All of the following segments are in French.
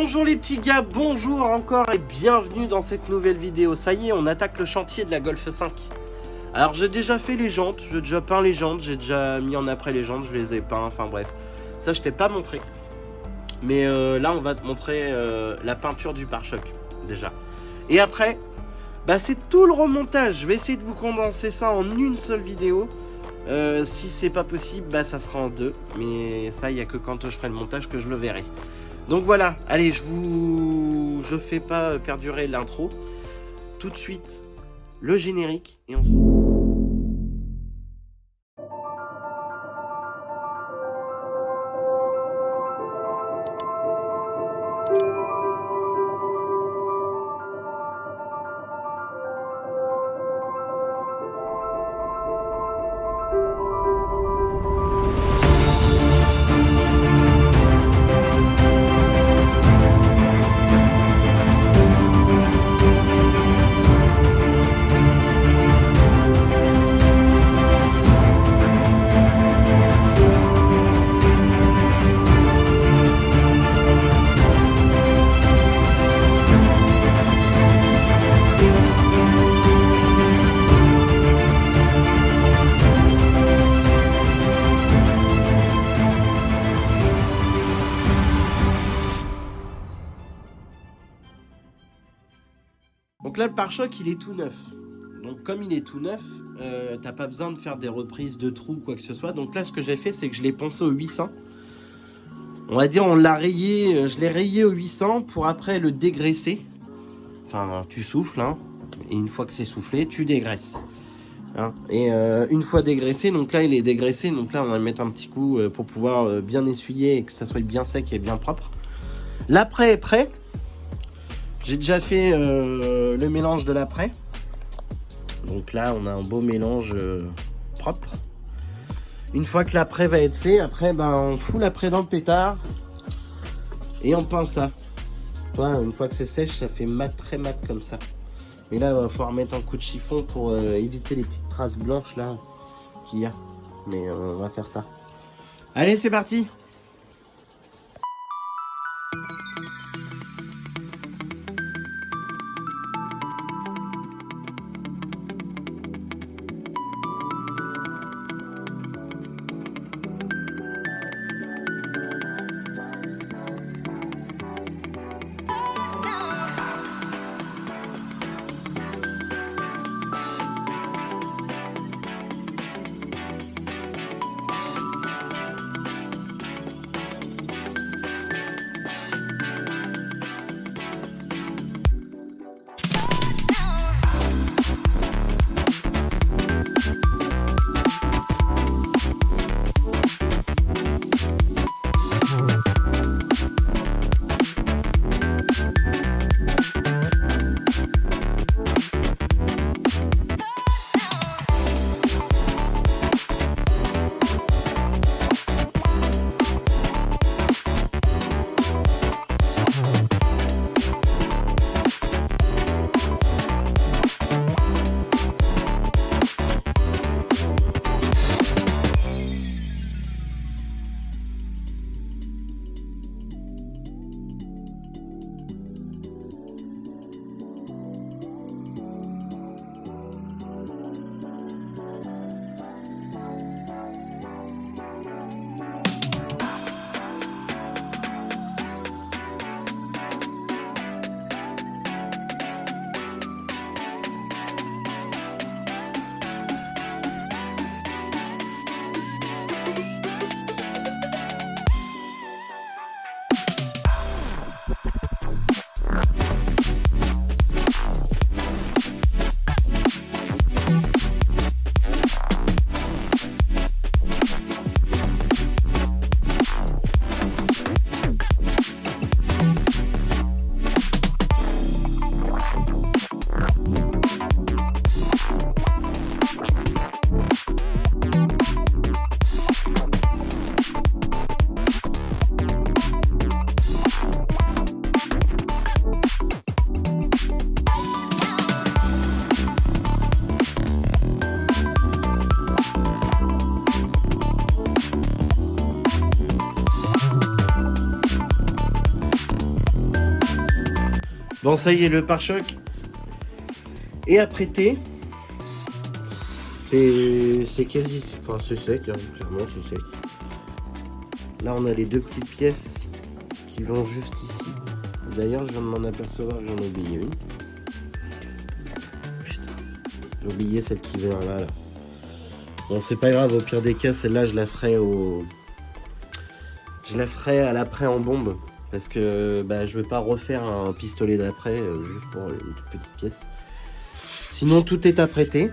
Bonjour les petits gars, bonjour encore et bienvenue dans cette nouvelle vidéo. Ça y est, on attaque le chantier de la Golf 5. Alors j'ai déjà fait les jantes, j'ai déjà peint les jantes, j'ai déjà mis en après les jantes, je les ai peints, enfin bref. Ça je t'ai pas montré. Mais là on va te montrer la peinture du pare-choc déjà. Et après, bah c'est tout le remontage. Je vais essayer de vous condenser ça en une seule vidéo. Si c'est pas possible, bah ça sera en deux. Mais ça, il n'y a que quand je ferai le montage que je le verrai. Donc voilà, allez, je fais pas perdurer l'intro. Tout de suite, le générique et on se retrouve. Donc là, le pare-choc, il est tout neuf. Donc comme il est tout neuf, t'as pas besoin de faire des reprises de trous ou quoi que ce soit. Donc là, ce que j'ai fait, c'est que je l'ai poncé au 800. On va dire, on l'a rayé, je l'ai rayé au 800 pour après le dégraisser. Enfin, tu souffles, hein, et une fois que c'est soufflé, tu dégraisses. Hein, et une fois dégraissé, donc là, il est dégraissé. Donc là, on va mettre un petit coup pour pouvoir bien essuyer et que ça soit bien sec et bien propre. L'après est prêt. J'ai déjà fait le mélange de l'après. Donc là, on a un beau mélange propre. Une fois que l'après va être fait, après, ben, on fout l'après dans le pétard et on peint ça. Toi, une fois que c'est sèche, ça fait mat, très mat comme ça. Mais là, il va falloir mettre un coup de chiffon pour éviter les petites traces blanches là qu'il y a. Mais on va faire ça. Allez, c'est parti! Bon, ça y est, le pare-choc est apprêté. C'est quasi... Enfin, c'est sec, hein, clairement, c'est sec. Là, on a les deux petites pièces qui vont juste ici. D'ailleurs, je viens de m'en apercevoir, j'en ai oublié une. Putain, j'ai oublié celle qui vient là. Bon, c'est pas grave, au pire des cas, celle-là, je la ferai à l'après en bombe. Parce que je vais pas refaire un pistolet d'après, juste pour une toute petite pièce. Sinon, tout est apprêté.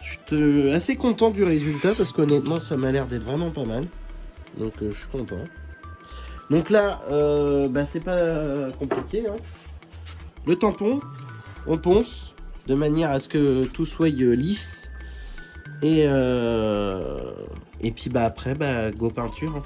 Je suis assez content du résultat parce qu'honnêtement, ça m'a l'air d'être vraiment pas mal. Donc, je suis content. Donc là, c'est pas compliqué. Hein. Le tampon, on ponce de manière à ce que tout soit lisse. Et puis après, go peinture.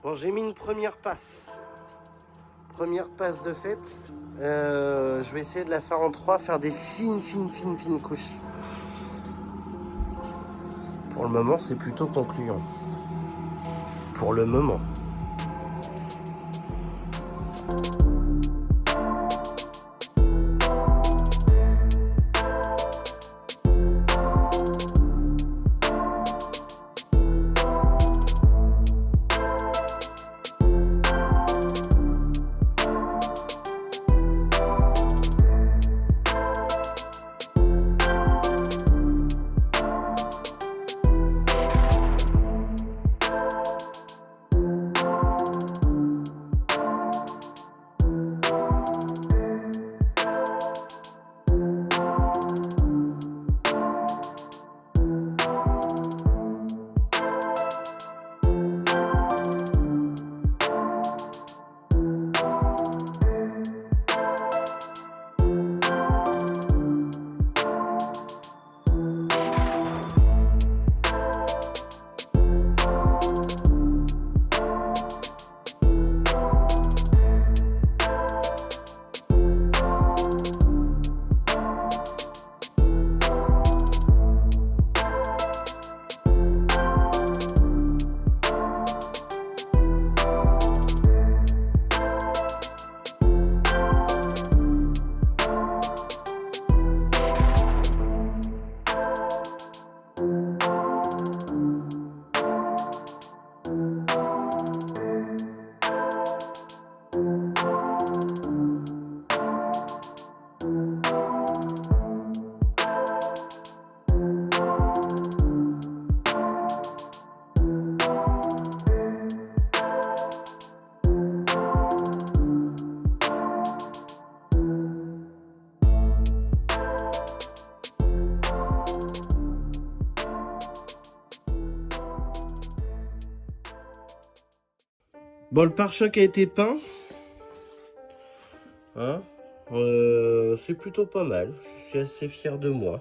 Bon, j'ai mis une première passe. Première passe de fête. Je vais essayer de la faire en 3, faire des fines couches. Pour le moment, c'est plutôt concluant. Pour le moment. Bon, le pare-choc a été peint. Hein, c'est plutôt pas mal. Je suis assez fier de moi.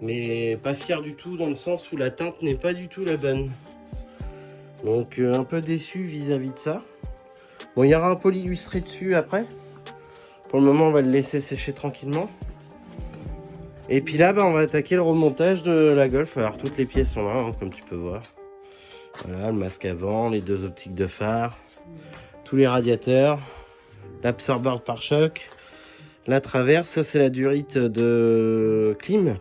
Mais pas fier du tout dans le sens où la teinte n'est pas du tout la bonne. Donc un peu déçu vis-à-vis de ça. Bon, il y aura un poli illustré dessus après. Pour le moment, on va le laisser sécher tranquillement. Et puis là, on va attaquer le remontage de la Golf. Alors toutes les pièces sont là, hein, comme tu peux voir. Voilà, le masque avant, les deux optiques de phare, tous les radiateurs, l'absorbeur de pare-choc, la traverse. Ça, c'est la durite de clim.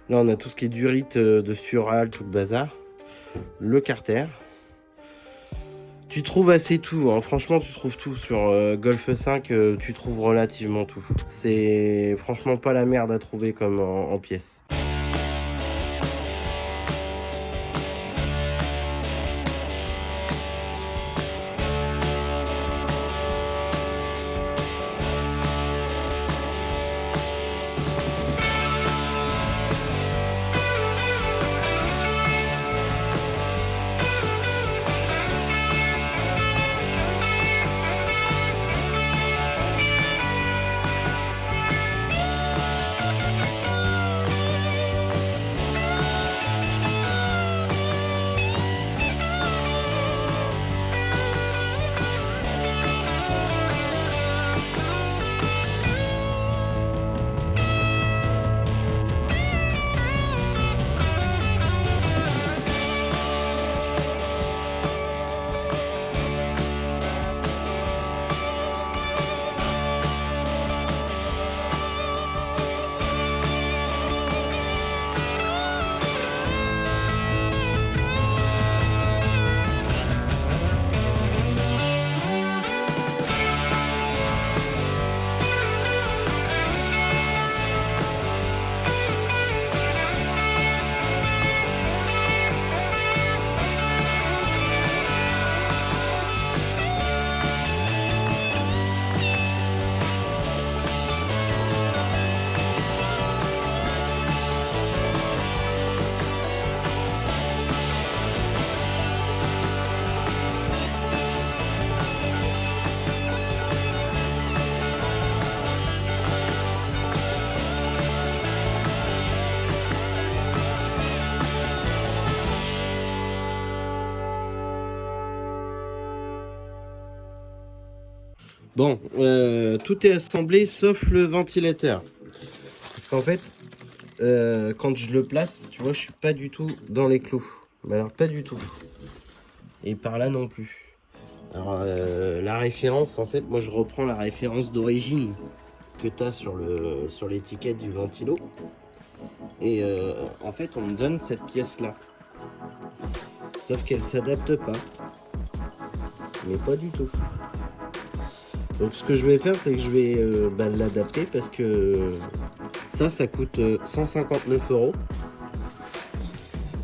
Là, on a tout ce qui est durite de Sural, tout le bazar. Le carter. Tu trouves assez tout, hein. Franchement, tu trouves tout sur Golf 5, tu trouves relativement tout. C'est franchement pas la merde à trouver comme en pièces. Bon, tout est assemblé sauf le ventilateur. Parce qu'en fait, quand je le place, tu vois, je suis pas du tout dans les clous. Mais alors, pas du tout. Et par là non plus. Alors, la référence, en fait, moi je reprends la référence d'origine que tu as sur l'étiquette du ventilo. Et en fait, on me donne cette pièce-là. Sauf qu'elle s'adapte pas. Mais pas du tout. Donc ce que je vais faire, c'est que je vais l'adapter parce que ça coûte 159 €.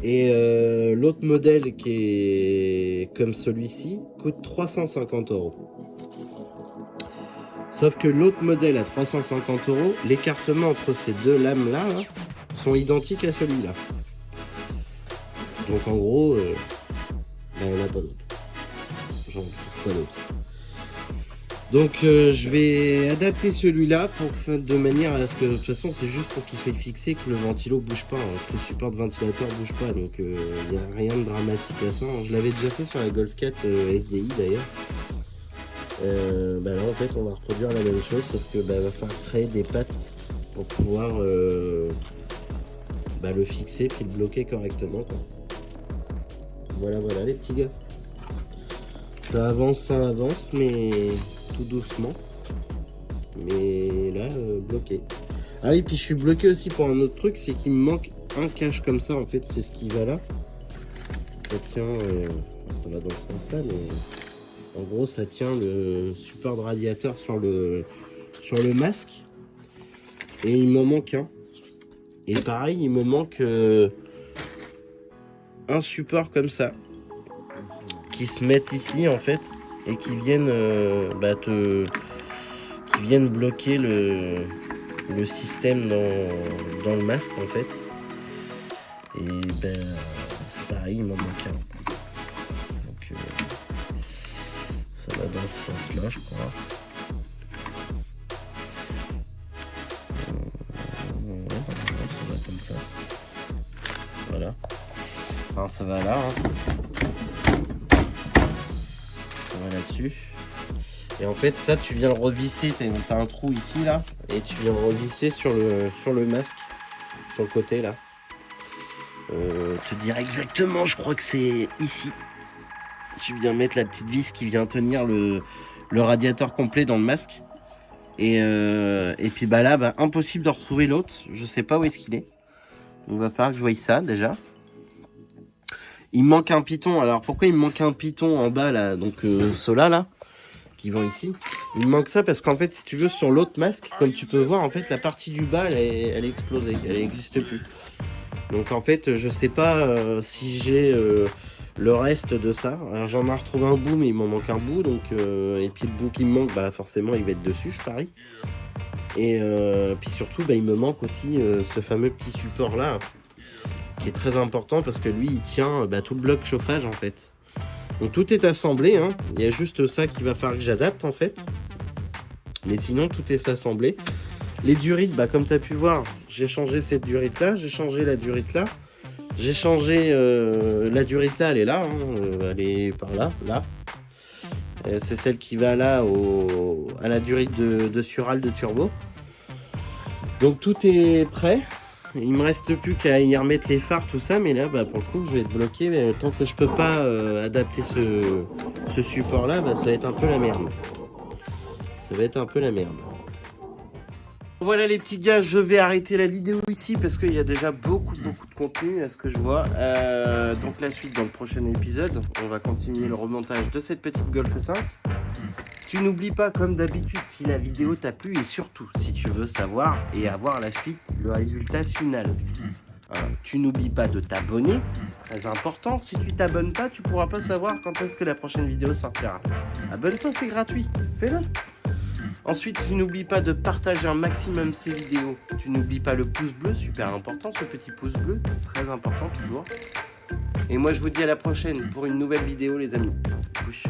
Et l'autre modèle qui est comme celui-ci coûte 350 €. Sauf que l'autre modèle à 350 €, l'écartement entre ces deux lames-là sont identiques à celui-là. Donc en gros, il n'y en a pas d'autre. J'en trouve pas d'autre. Donc je vais adapter celui-là de manière à ce que, de toute façon c'est juste pour qu'il soit fixé, que le ventilo bouge pas, hein, que le support de ventilateur bouge pas, donc il n'y a rien de dramatique à ça. Je l'avais déjà fait sur la Golf 4 SDI d'ailleurs. Là en fait on va reproduire la même chose, sauf que va falloir créer des pattes pour pouvoir le fixer puis le bloquer correctement, quoi. Voilà les petits gars. Ça avance, mais tout doucement. Mais là, bloqué. Ah oui, puis je suis bloqué aussi pour un autre truc, c'est qu'il me manque un cache comme ça, en fait, c'est ce qui va là. Ça tient, ça va dans ce sens-là, mais en gros, ça tient le support de radiateur sur le masque. Et il m'en manque un. Et pareil, il me manque un support comme ça, qui se mettent ici en fait et qui viennent bloquer le système dans le masque en fait. Et c'est pareil, il m'en manque un. Donc dans ce sens-là, je crois. Ça va comme ça. Voilà. Enfin, ça va là. Hein. Ça va là-dessus. Et en fait, ça, tu viens le revisser. T'as un trou ici, là. Et tu viens le revisser sur le masque. Sur le côté, là. Te dire exactement, je crois que c'est ici. Tu viens mettre la petite vis qui vient tenir le radiateur complet dans le masque. Et puis bah là, bah, impossible de retrouver l'autre. Je sais pas où est-ce qu'il est. Il va falloir que je voie ça déjà. Il me manque un piton. Alors pourquoi il me manque un piton en bas là? Donc ceux-là là, qui vont ici. Il me manque ça parce qu'en fait, si tu veux, sur l'autre masque, comme tu peux voir, en fait, la partie du bas, elle est explosée. Elle n'existe plus. Donc en fait, je sais pas si j'ai le reste de ça. Alors j'en ai retrouvé un bout, mais il m'en manque un bout. Donc, et puis le bout qui me manque, bah, forcément, il va être dessus, je parie. Et puis surtout, bah, il me manque aussi ce fameux petit support là, qui est très important parce que lui, il tient bah, tout le bloc chauffage en fait. Donc tout est assemblé, hein. Il y a juste ça qu'il va falloir que j'adapte en fait. Mais sinon, tout est assemblé. Les durites, bah, comme tu as pu voir, j'ai changé cette durite là, j'ai changé la durite là. J'ai changé la durite là, elle est là, hein, elle est par là, là. C'est celle qui va là à la durite de Sural de turbo. Donc tout est prêt. Il me reste plus qu'à y remettre les phares, tout ça. Mais là, bah, pour le coup, je vais être bloqué. Mais tant que je peux pas adapter ce support là, bah, ça va être un peu la merde. Ça va être un peu la merde. Voilà les petits gars, je vais arrêter la vidéo ici parce qu'il y a déjà beaucoup de contenu à ce que je vois. Donc la suite dans le prochain épisode, on va continuer le remontage de cette petite Golf 5. Tu n'oublies pas comme d'habitude si la vidéo t'a plu et surtout si tu veux savoir et avoir la suite, le résultat final. Tu n'oublies pas de t'abonner, c'est très important. Si tu t'abonnes pas, tu pourras pas savoir quand est-ce que la prochaine vidéo sortira. Abonne-toi, c'est gratuit, fais-le. Ensuite, tu n'oublies pas de partager un maximum ces vidéos. Tu n'oublies pas le pouce bleu, super important ce petit pouce bleu, très important toujours. Et moi je vous dis à la prochaine pour une nouvelle vidéo les amis. Push.